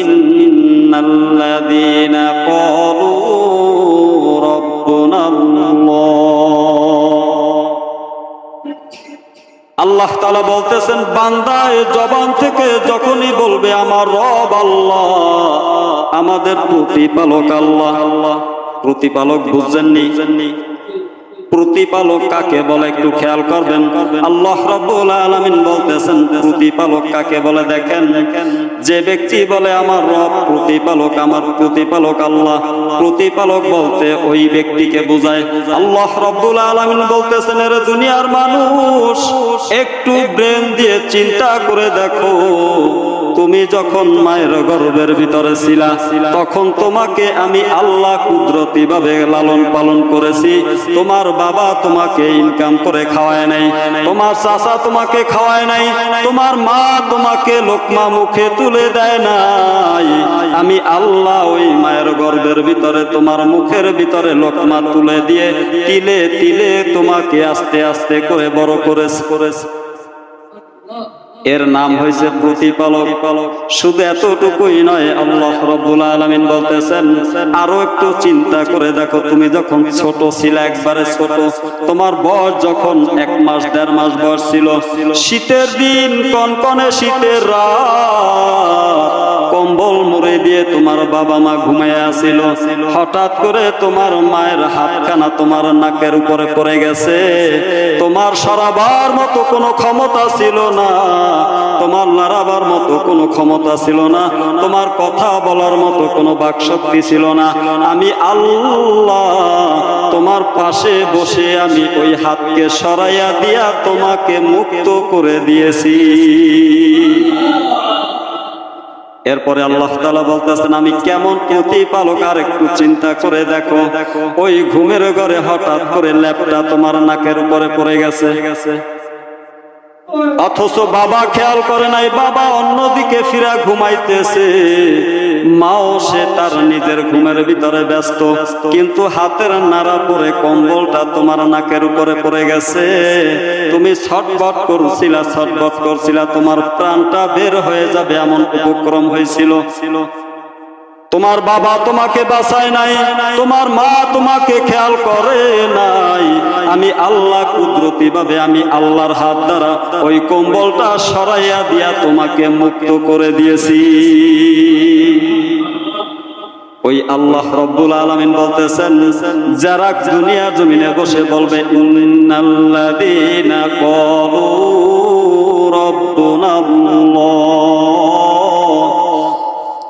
ইন্নাল্লাযীনা ক্বালু আল্লাহ তাআলা বলতেছেন, বান্দা এই জবান থেকে যখনই বলবে আমার রব আল্লাহ, আমাদের প্রতিপালক আল্লাহ। প্রতিপালক বুঝছেননি? প্রতিপালক কাকে বলে একটু খেয়াল করবেন। আল্লাহ রাব্বুল আলামিন বলতেছেন প্রতিপালক কাকে বলে। দেখেন, যে ব্যক্তি বলে আমার রব প্রতিপালক, আমার প্রতিপালক আল্লাহ, প্রতিপালক বলতে ওই ব্যক্তিকে বোঝায়। আল্লাহ রাব্বুল আলামিন বলতেছেন, এর দুনিয়ার মানুষ একটু ব্রেন দিয়ে চিন্তা করে দেখো, তুমি যখন মায়ের গর্ভের ভিতরে ছিলা তখন তোমাকে আমি আল্লাহ কুদরতি ভাবে লালন পালন করেছি। তোমার বাবা তোমাকে ইনকাম করে খাওয়ায় নাই, তোমার চাচা তোমাকে খাওয়ায় নাই, তোমার মা তোমাকে লোকমা মুখে তুলে দেয় নাই। আমি আল্লাহ ওই মায়ের গর্ভের ভিতরে তোমার মুখের ভিতরে লোকমা তুলে দিয়ে তিলে তিলে তোমাকে আস্তে আস্তে করে বড় করেছি। এর নাম হয়েছে প্রতিপালক। শুধু এতটুকুই নয়, আল্লাহ রাব্বুল আলামিন বলতেছেন আরো একটু চিন্তা করে দেখো, তুমি যখন ছোট ছিলে, একবারে ছোট, তোমার বয়স যখন 1 মাস 1.5 মাস বয়স ছিল, শীতের দিন, কনকনে শীতের রাত, কম্বল মুড়ি দিয়ে তোমার বাবা মা ঘুমিয়ে আছিল, হঠাৎ করে তোমার মায়ের হাতখানা তোমার নাকের উপরে পড়ে গেছে। তোমার সরাবার মতো কোনো ক্ষমতা ছিল না, তোমার লড়াবার মতো কোনো ক্ষমতা ছিল না, তোমার কথা বলার মতো কোনো বাকশক্তি ছিল না। আমি আল্লাহ তোমার পাশে বসে আমি ওই হাতকে সরাইয়া দিয়া তোমাকে মুক্ত করে দিয়েছি। এরপরে আল্লাহ তাআলা বলতেছেন আমি কেমন প্রতিপালক, আর একটু চিন্তা করে দেখো, ওই ঘুমের ঘরে হঠাৎ করে ল্যাপটা তোমার নাকের উপরে পড়ে গেছে, অথচ বাবা খেয়াল করে নাই, বাবা অন্যদিকে ফিরা ঘুমাইতেছে, মাও সে তার নিজের ঘুমের ভিতরে ব্যস্ত, কিন্তু হাতের নাড়া পরে কম্বলটা তোমার নাকের উপরে পড়ে গেছে। তুমি ছটফট করছিলা, তোমার প্রাণটা বের হয়ে যাবে এমন উপক্রম হয়েছিল। তোমার বাবা তোমাকে বাঁচায় নাই, তোমার মা তোমাকে খেয়াল করে নাই। আমি আল্লাহ কুদরতি ভাবে, আমি আল্লাহর হাত দ্বারা ওই কম্বলটা সরাইয়া দিয়া তোমাকে মুক্ত করে দিয়েছি। ওই আল্লাহ রাব্বুল আলামিন বলতেছেন, যারা দুনিয়া জমিনে বসে বলবে ইন্নাল্লাযীনা ক্বালু রাব্বুনাল্লাহ,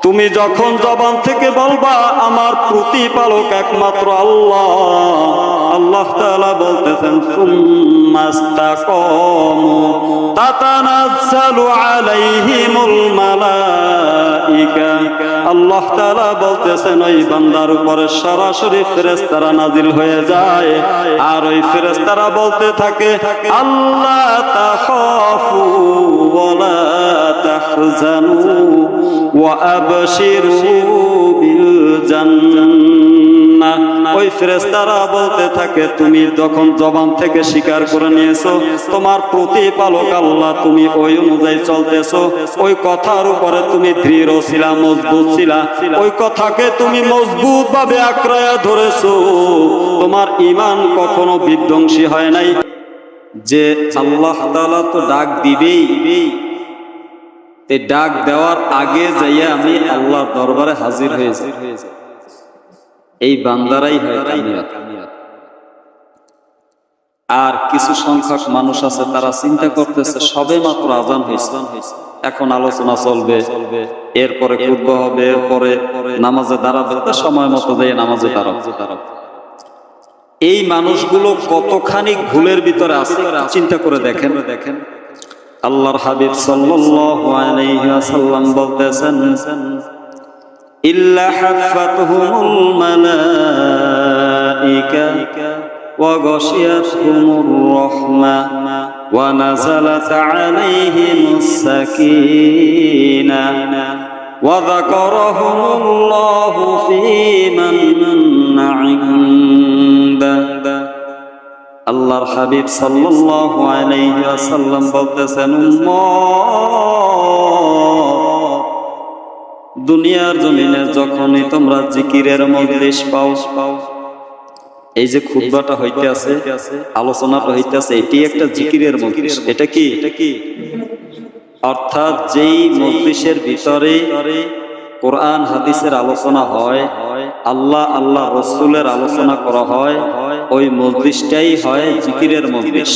তুমি যখন জবান থেকে বলবা আমার প্রতিপালক একমাত্র আল্লাহ, আল্লাহ তাআলা বলতেছেন সুম্মাস্তাকামু তাতানাজ্জালু আলাইহিমুল মালাইকা, আল্লাহ তাআলা বলতেছেন ওই বান্দার উপরে সরাসরি ফেরেশতারা নাজিল হয়ে যায়, আর ওই ফেরেশতারা বলতে থাকে আল্লাহ তাখাফু ওয়া লা তাহজানু ওয়া আবশিরু বিল জান্নাহ। ওই ফেরেশতারা বলতে থাকে তুমি যখন জবান থেকে স্বীকার করে নিয়েছো তোমার প্রতিপালক আল্লাহ, তুমি ওই অনুযায়ী চলতেছো, ওই কথার উপরে তুমি দৃঢ় ছিলা, মজবুত ছিলা, ওই কথাকে তুমি মজবুত ভাবে আঁকড়ায়া ধরেছো, তোমার ঈমান কখনো বিধ্বংসী হয় নাই। যে আল্লাহ তাআলা তো ডাক দিবেই, এই ডাক দেওয়ার আগে যাইয়া আমি আল্লাহর দরবারে হাজির হয়েছি, এই বান্দারাই হয় কামিয়াব। আর কিছু সংখ্যক মানুষ আছে তারা চিন্তা করতেছে সবে মাত্র আযান হয়েছে, এখন আলোচনা চলবে, এরপরে খুতবা হবে, এরপরে নামাজে দাঁড়াবে, সময় মতো যাই নামাজে দাঁড়াবে। এই মানুষগুলো কতখানি ভুলের ভিতরে আছে চিন্তা করে দেখেন। আল্লাহর হাবিব সাল্লাল্লাহু আলাইহি ওয়াসাল্লাম বলতেছেন ইল্লা হাফাতহুমুল মালাইকা ওয়া গাশিয়াতহুমুর রাহমা ওয়া নাযালাত আলাইহিমুস সাকিনাহ ওয়া যাকারাহুমুল্লাহু ফী মান ইনদা। আল্লাহর হাবিব সাল্লাল্লাহু আলাইহি ওয়াসাল্লাম বলতেছেন দুনিয়ার জমিনে যখনই তোমরা জিকিরের মজলিস পাও, এই যে খুতবাটা হইতে আছে, আলোচনাটা হইতে আছে, এটি একটা জিকিরের মজলিস। এটা কি? অর্থাৎ যেই মজলিসের ভিতরে কোরআন হাদিসের আলোচনা হয়, আল্লাহ আল্লাহ রসুলের আলোচনা করা হয়, ওই মজলিসটাই হয় জিকিরের মজলিস।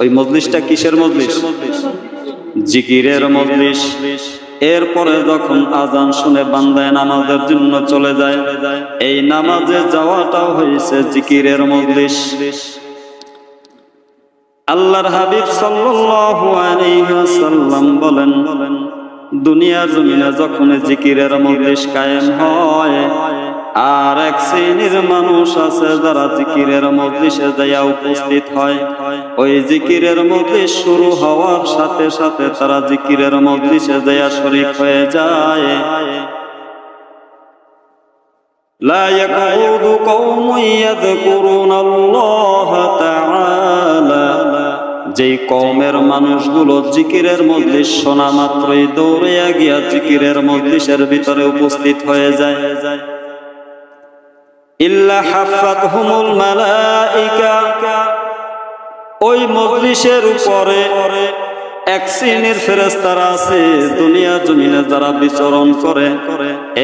ওই মজলিসটা কিসের মজলিস? জিকিরের মজলিস। এরপরে যখন আজান শুনে বান্দায় নামাজের জন্য চলে যায়, এই নামাজে যাওয়াটাও হয়েছে জিকিরের মজলিস। আল্লাহর হাবিব সাল্লাল্লাহু আলাইহি ওয়াসাল্লাম বলেন, দুনিয়ার জমিনে যখন জিকিরের মজলিস কায়েম হয়, আর এক শ্রেণীর মানুষ আছে যারা জিকিরের মজলিসে যাইয়া উপস্থিত হয়, ওই জিকিরের মজলিস শুরু হওয়ার সাথে সাথে তারা জিকিরের মজলিসে যাইয়া শরীক হয়ে যায়। লা ইয়াকুদু কওমুন ইয়াযকুরুনাল্লাহ তাআলা, যেই কওমের মানুষগুলো জিকিরের মজলিস শোনা মাত্রই দৌড়িয়া গিয়া জিকিরের মজলিসের ভিতরে উপস্থিত হয়ে যায়, ইল্লা হাফাতহুমুল মালাইকা, ওই মজলিসের উপরে এক শ্রেণীর ফেরেশতারা আছে দুনিয়া জমিনে যারা বিচরণ করে,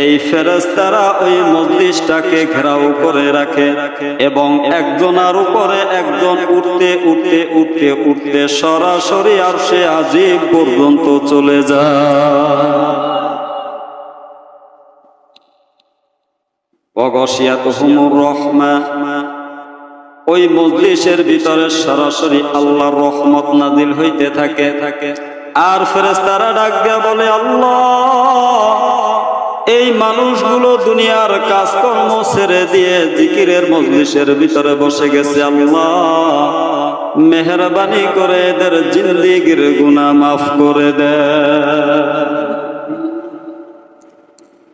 এই ফেরেশতারা ওই মজলিসটাকে ঘেরাও করে রাখে এবং একজনের উপরে একজন উঠতে উঠতে উঠতে উঠতে সরাসরি আরশে আজিম পর্যন্ত চলে যায়। ওয়াগশিয়াতুহুমুর রাহমা, ওই মজলিসের ভিতরে সরাসরি আল্লাহর রহমত নাজিল হইতে থাকে। আর ফেরেশতারা ডাক দিয়া বলে, আল্লাহ, এই মানুষগুলো দুনিয়ার কাজকর্ম ছেড়ে দিয়ে জিকিরের মজলিসের ভিতরে বসে গেছে, আল্লাহ মেহেরবানি করে এদের জিন্দেগির গুনাহ মাফ করে দে।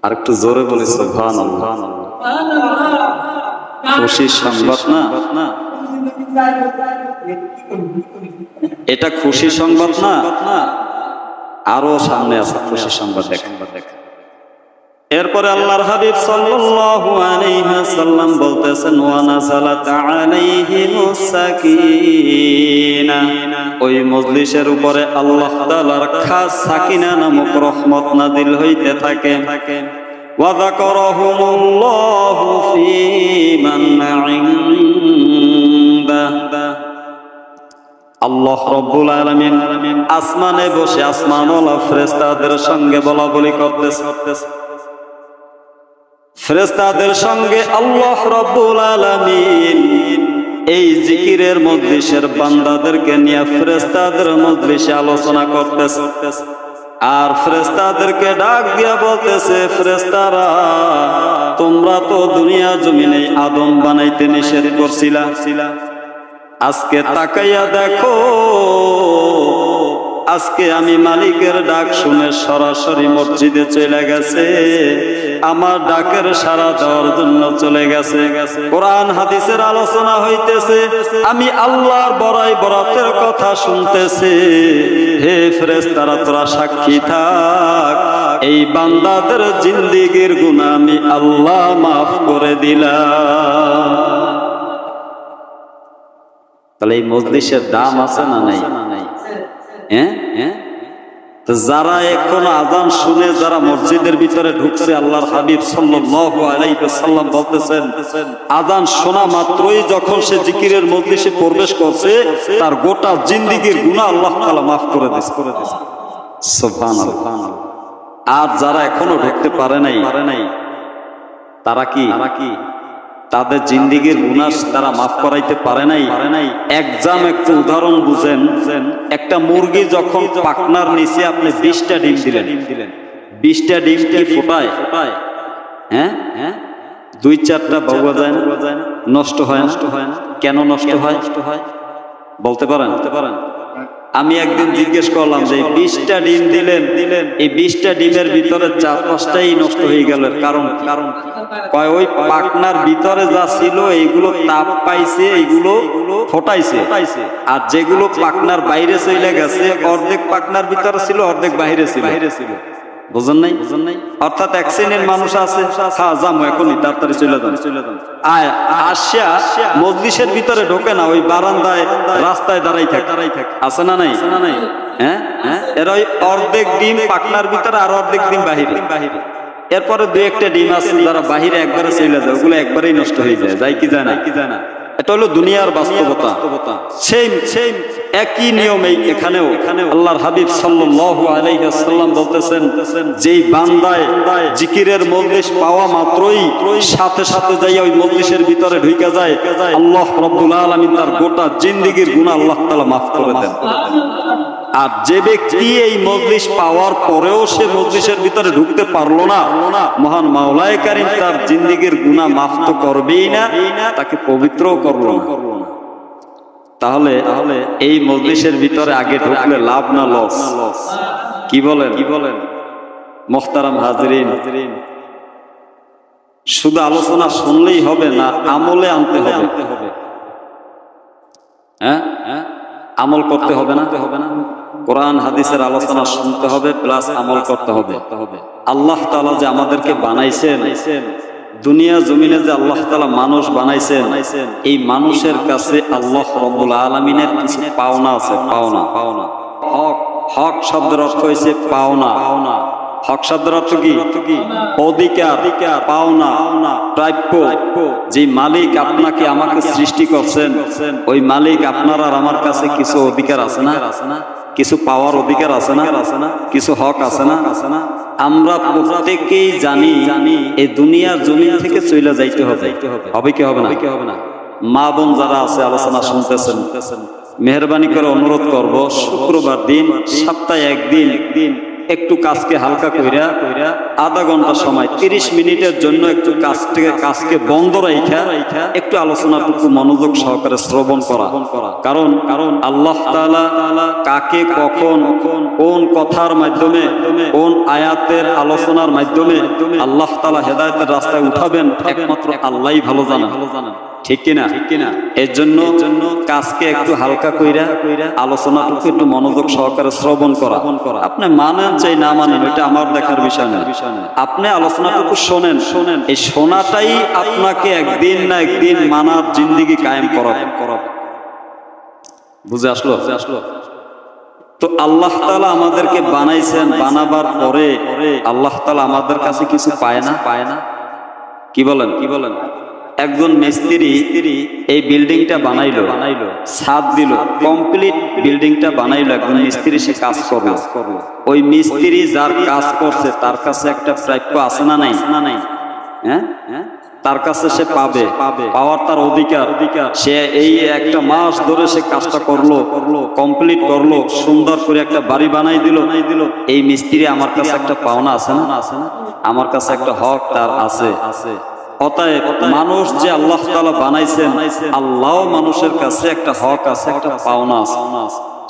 আর একটু জোরে বলি সুবহানাল্লাহ। খুশির সংবাদ না? এটা খুশির সংবাদ না? আরো সামনে আছে খুশির সংবাদ, দেখেন। এরপরে আল্লাহর হাবিব সাল্লাল্লাহু আলাইহি ওয়াসাল্লাম বলতেছেন, ওয়া নাযালাত আলাইহিমুস সাকিনা, ওই মজলিসের উপরে আল্লাহ তাআলার খাস সাকিনা নামক রহমত নাযিল হইতে থাকে। ওয়া যাকারাহুমুল্লাহু ফী মান ইনদা, আল্লাহ রাব্বুল আলামিন আসমানে বসে আসমানওয়ালা ফেরেশতাদের সঙ্গে বলা বলি করতেছে। ফেরেশতাদের সঙ্গে আল্লাহ রাব্বুল আলামিন এই জিকিরের মজলিসের বান্দাদেরকে নিয়ে ফেরেশতাদের মজলিসে আলোচনা করতেছে। আর ফেরেশতাদেরকে ডাক দিয়া বলতেছে, ফেরেশতারা, তোমরা তো দুনিয়া জমিনে আদম বানাইতে নিষেধ করছিলা, আজকে তাকাইয়া দেখো, আজকে আমি মালিকের ডাক শুনে সরাসরি মসজিদে চলে গেছে, আমার ডাকের সাড়া দেওয়ার জন্য চলে গেছে। কোরআন হাদিসের আলোচনা হইতেছে, আমি আল্লাহর বড়াই বরাতের কথা শুনতেছে। হে ফেরেশতারা, তোরা সাক্ষী থাক, এই বান্দাদের জিন্দেগির গুনাহ আমি আল্লাহ মাফ করে দিলাম। তাহলে এই মজলিসের দাম আছে না নাই? যারা এখন আযান শুনে যারা মসজিদের ভিতরে ঢুকছে, আল্লাহর হাবিব সাল্লাল্লাহু আলাইহি ওয়াসাল্লাম বলতেছেন, আযান শোনা মাত্রই যখন সে জিকিরের মজলিসে প্রবেশ করছে, তার গোটা জিন্দেগির গুনাহ আল্লাহ তাআলা মাফ করে দিয়েছে। সুবহানাল্লাহ। আর যারা এখনো ঢুকতে পারে নাই, তারা কি তাদের জিন্দেগির গুনাহ তারা মাফ করাইতে পারে নাই? একদম একটা উদাহরণ বুঝেন, একটা মুরগি যখন পাখনার নিচে আপনি 20টা ডিম দিলেন, 20টা ডিম কি ফোটায়? হ্যাঁ, 2-4টা বাউয়া যায় না? নষ্ট হয় না? কেন নষ্ট হয় বলতে পারেন? আমি একদিন জিজ্ঞেস করলাম যে 20টা ডিম দিলেন, এই 20টা ডিমের ভিতরে 4-5টাই নষ্ট হয়ে গেল, কারণ কয় ওই পাখনার ভিতরে যা ছিল এইগুলো তাপ পাইছে, এইগুলো ফোটাইছে, আর যেগুলো পাখনার বাইরে চলে গেছে, অর্ধেক পাখনার ভিতরে ছিল, অর্ধেক বাইরে ছিল। বুঝেন নাই? অর্থাৎ এক শ্রেণীর মানুষ আছে, যাবো এখনই, তাড়াতাড়ি চলে যান, আসিয়া মজলিসের ভিতরে ঢোকে না, ওই বারান্দায় রাস্তায় দাঁড়াই থাকে, আছে না নাই? হ্যাঁ, এর ওই অর্ধেক ডিম পাকনার ভিতরে আর অর্ধেক ডিম বাহিরে। এরপরে দুই একটা ডিম আছে যারা বাহিরে একবারে চলে যায়, ওগুলো একবারেই নষ্ট হয়ে যায় কি যায় না? এটা হলো দুনিয়ার বাস্তবতা। সেম একই নিয়মে এখানেও আল্লাহর হাবিব সাল্লাল্লাহু আলাইহি ওয়াসাল্লাম বলতেছেন, যেই বান্দায় জিকিরের মজলিস পাওয়া মাত্রই সাথে সাথে যাইয়া ওই মজলিসের ভিতরে ঢুকে যায়, আল্লাহ রাব্বুল আলামিন তার গোটা জিন্দেগীর গুনাহ আল্লাহ তাআলা মাফ করে দেন। আর যে ব্যক্তি এই মজলিস পাওয়ার পরেও সে মজলিসের ভিতরে ঢুকতে পারলো না, মহান মাওলায়ে কারীম তার জিন্দেগীর গুনাহ মাফ তো করবেই না, তাকে পবিত্রও করলো না। তাহলে এই মজলিসের ভিতরে আগে ঢুকলে লাভ না লস? কি বলেন মুহতারাম হাজরিন? শুধু আলোচনা শুনলেই হবে না, আমলে আনতে হবে। হ্যাঁ, আমল করতে হবে না? কোরআন হাদিসের আলোচনা শুনতে হবে, প্লাস আমল করতে হবে। আল্লাহ তাআলা যে আমাদেরকে বানাইছেন, দুনিয়া জমিনে যে আল্লাহ তাআলা মানুষ বানাইছেন, এই মানুষের কাছে আল্লাহ রাব্বুল আলামিনের কিছু পাওনা আছে। পাওনা হক শব্দের অর্থ হয়েছে পাওনা। হক শব্দের অর্থ কি? অধিকার, পাওনা, প্রাপ্য। যে মালিক আপনাকে আমাকে সৃষ্টি করছেন, ওই মালিক আপনার আর আমার কাছে কিছু অধিকার আছে না? কিছু পাওয়ার অধিকার আছে না? কিছু হক আছে না? আমরা প্রত্যেকেই জানি এই দুনিয়ার জমিন থেকে চলে যাইতে হবে। হবে কি হবে না? মা বোন যারা আছে আলোচনা শুনতেছেন, মেহরবানি করে অনুরোধ করব, শুক্রবার দিন সপ্তাহে একদিন একটু কাজকে হালকা কইরা আধা ঘন্টা সময় 30 মিনিটের জন্য একটু কাজকে বন্ধ রাইখা একটু আলোচনাটুকু মনোযোগ সহকারে শ্রবণ করা। কারণ আল্লাহ তাআলা কাকে কখন কোন কথার মাধ্যমে, কোন আয়াতের আলোচনার মাধ্যমে আল্লাহ তাআলা হেদায়েতের রাস্তায় উঠাবেন একমাত্র আল্লাহই ভালো জানেন। ঠিক কিনা? এর জন্য কাজকে একটু হালকা কইরা আলোচনাটুকু একটু মনোযোগ সহকারে শ্রবণ করা। আপনি মানেন চাই না মানেন, এটা আমার দেখার বিষয় না। আপনি আলোচনাটুকু শোনেন, এই শোনাটাই আপনাকে একদিন না একদিন মানার জিন্দেগি কায়েম করাবে। বুঝে আসলো? তো আল্লাহ তাআলা আমাদেরকে বানাইছেন, বানাবার পরে আল্লাহ তাআলা আমাদের কাছে কিছু পায় না? কি বলেন? একজন মিস্ত্রি এই বিল্ডিংটা বানাইলো, ছাদ দিল, কমপ্লিট বিল্ডিংটা বানাইলো। একজন মিস্ত্রি সে কাজ করলো। ওই মিস্ত্রি যার কাজ করছে তার কাছে একটা প্রাপ্য আছে না নাই? হ্যাঁ, তার কাছে সে পাবে, পাওয়ার তার অধিকার। সে এই একটা মাস ধরে সে কাজটা করলো, কমপ্লিট করলো, সুন্দর করে একটা বাড়ি বানাই দিল। এই মিস্ত্রি আমার কাছে একটা পাওনা আছে না? আমার কাছে একটা হক তার আছে। অতএব মানুষ যে আল্লাহ তাআলা বানাইছেন, আল্লাহ মানুষের কাছে একটা হক আছে, একটা পাওনা আছে।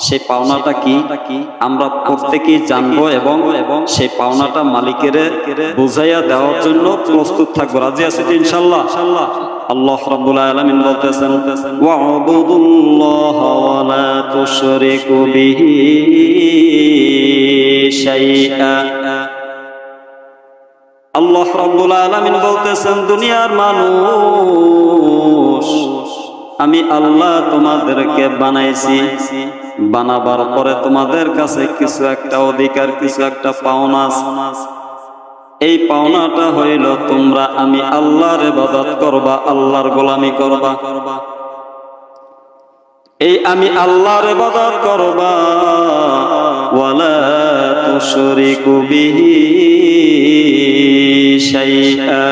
সেই পাওনাটা কি আমরা প্রত্যেকেই জানবো এবং সেই পাওনাটা মালিকের বুঝাইয়া দেওয়ার জন্য প্রস্তুত থাকবো। রাজি আছি ইনশাআল্লাহ? আল্লাহ রাব্বুল আলামিন বলতেছেন, ওয়া'বুদুল্লাহা ওয়া লা তুশরিকু বিহি শাইআ। আল্লাহ রাব্বুল আলামিন বলতেছেন, দুনিয়ার মানুষ, আমি আল্লাহ তোমাদেরকে বানাইছি, বানাবার পরে তোমাদের কাছে কিছু একটা অধিকার, কিছু একটা পাওনা আছে। এই পাওনাটা হইল তোমরা আমি আল্লাহর ইবাদত করবা, আল্লাহর গোলামি করবা। এই আমি আল্লাহর ইবাদত করবা, ওয়ালা তুশরিকু বিহি শাইআ।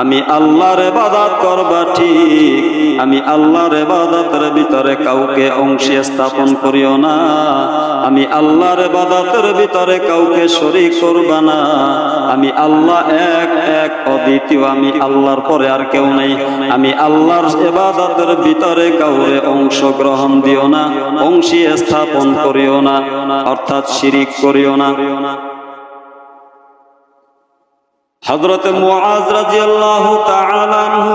আমি আল্লাহর ইবাদত করবা ঠিক, আমি আল্লাহর ইবাদতের ভিতরে কাউকে অংশ স্থাপন করিও না। আমি আল্লাহর ইবাদতের ভিতরে কাউকে শরীক করবা না। আমি আল্লাহ এক অদ্বিতীয়, আমি আল্লাহর পরে আর কেউ নেই। আমি আল্লাহর ইবাদতের ভিতরে কাউরে অংশ গ্রহণ দিও না, অংশী স্থাপন করিও না, অর্থাৎ শিরিক করিও না। হযরত মুআজ রাদিয়াল্লাহু তাআলা আনহু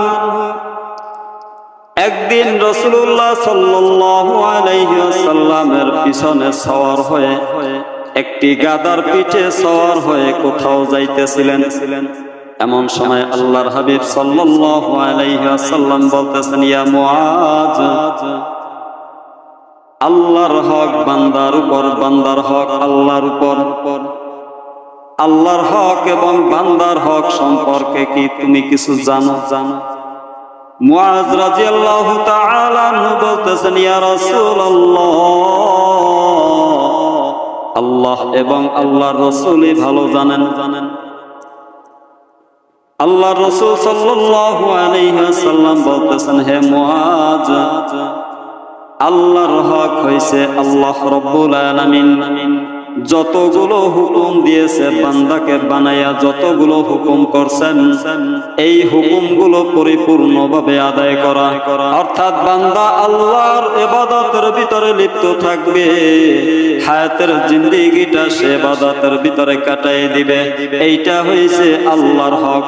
একদিন রাসূলুল্লাহ সাল্লাল্লাহু আলাইহি ওয়াসাল্লামের পিছনে সওয়ার হয়ে একটি গাধার পিঠে সওয়ার হয়ে কোথাও যাইতেছিলেন। এমন সময় আল্লাহর হাবিব সাল্লাল্লাহু আলাইহি ওয়াসাল্লাম বলতেছেন, ইয়া মুআজ, আল্লাহর হক বান্দার উপর, বান্দার হক আল্লাহর উপর। আল্লাহর হক এবং বান্দার হক সম্পর্কে কি তুমি কিছু জানো? মুআজ রাদিয়াল্লাহু তাআলা আনহু বলতেছেন, ইয়া রাসূলুল্লাহ, আল্লাহ এবং আল্লাহর রাসূলই ভালো জানেন। আল্লাহর রাসূল সাল্লাল্লাহু আলাইহি ওয়াসাল্লাম বলতেছেন, হে মুআজ, আল্লাহর হক হইছে আল্লাহ রাব্বুল আলামিন যতগুলো হুকুম দিয়েছে বান্দাকে বানাইয়া, যতগুলো হুকুম করছেন, এই হুকুমগুলো পরিপূর্ণভাবে আদায় করা। অর্থাৎ বান্দা আল্লাহর ইবাদতের ভিতরে লিপ্ত থাকবে, হায়াতের জিন্দেগিটা সে ইবাদতের ভিতরে কাটাই দিবে। এইটা হইছে আল্লাহর হক।